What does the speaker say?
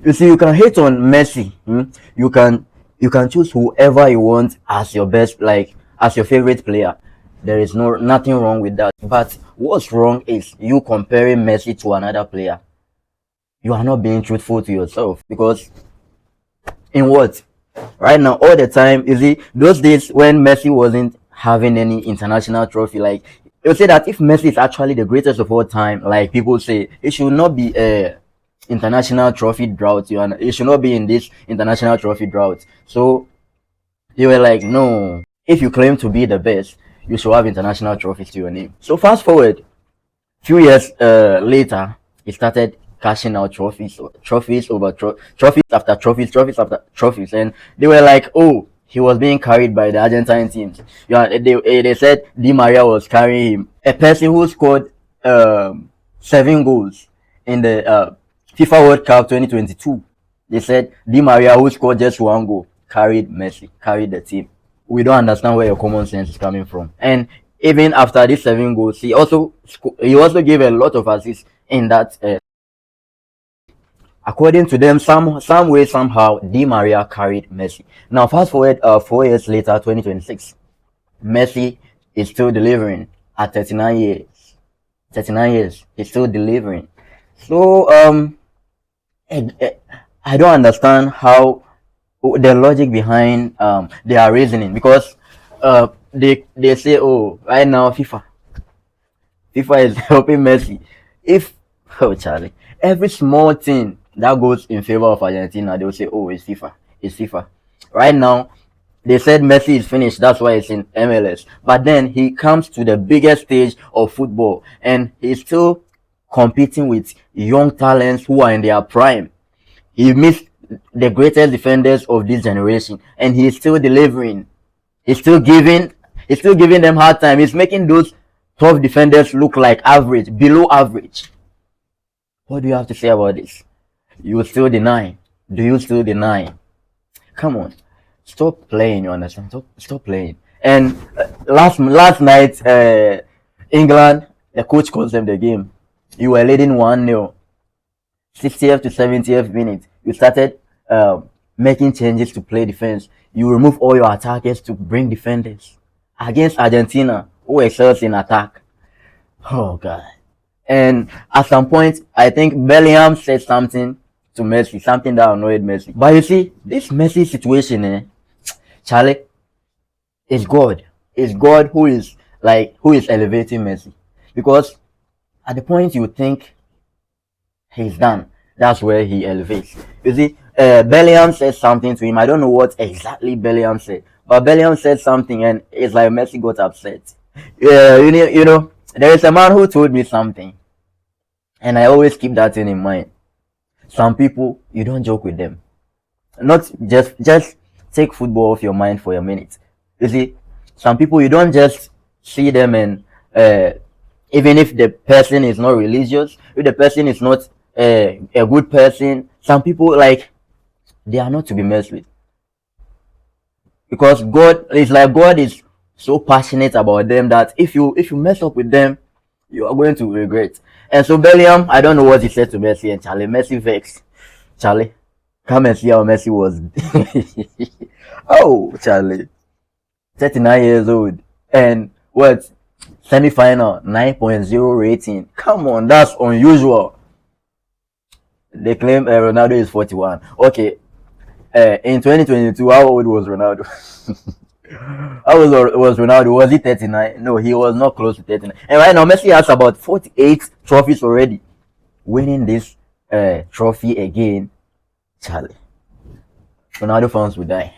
You see, you can hate on Messi. You can you can choose whoever you want as your best, like as your favorite player. There is nothing wrong with that. But what's wrong is you comparing Messi to another player. You are not being truthful to yourself, because in what right now all the time, you see, those days when Messi wasn't having any international trophy, like you say that if Messi is actually the greatest of all time, like people say, it should not be a international trophy drought. It should not be in this international trophy drought. So they were like, no, if you claim to be the best, you should have international trophies to your name. So fast forward few years later, he started cashing out trophies over trophies after trophies after trophies, and they were like, "Oh, he was being carried by the Argentine teams." Yeah, they said Di Maria was carrying him. A person who scored 7 goals in the FIFA World Cup 2022. They said Di Maria, who scored just 1 goal, carried Messi, carried the team. We don't understand where your common sense is coming from. And even after these 7 goals, he also gave a lot of assists in that. According to them, some way somehow, Di Maria carried Messi. Now fast forward 4 years later, 2026, Messi is still delivering at 39 years. 39 years, he's still delivering. So I don't understand how the logic behind their reasoning, because they say, oh, right now FIFA is helping Messi. If oh Charlie, every small thing that goes in favor of Argentina, they'll say, oh, it's FIFA. Right now, they said Messi is finished, that's why it's in MLS. But then he comes to the biggest stage of football and he's still competing with young talents who are in their prime. He missed the greatest defenders of this generation, and he's still delivering. He's still giving them hard time. He's making those tough defenders look like average, below average. What do you have to say about this? You still deny? Do you still deny? Come on, stop playing. You understand? Stop playing. And last night, England, the coach calls them the game. You were leading 1-0. 60th to 70th minute, you started making changes to play defense. You remove all your attackers to bring defenders against Argentina, who excels in attack. Oh God! And at some point, I think Bellingham said something to Messi, something that annoyed Messi. But you see, this Messi situation, Charlie, is God. It's God who is elevating Messi, because at the point you think he's done, that's where he elevates. You see, Bellingham said something to him. I don't know what exactly Bellingham said, but Bellingham said something, and it's like Messi got upset. Yeah, you know, there is a man who told me something, and I always keep that thing in mind. Some people, you don't joke with them. Not just take football off your mind for a minute. You see, some people, you don't just see them and even if the person is not religious, if the person is not a good person, some people, like, they are not to be messed with, because God is so passionate about them that if you mess up with them, you are going to regret. And so Bellingham, I don't know what he said to Messi, and Charlie, Messi vexed. Charlie, come and see how Messi was. Oh, Charlie, 39 years old, and what, semi-final 9.0 rating. Come on, that's unusual. They claim Ronaldo is 41. Okay, in 2022, how old was Ronaldo? How old was Ronaldo? Was he 39? No, he was not close to 39. And right now, Messi has about 48 trophies already. Winning this trophy again, Charlie, Ronaldo fans will die.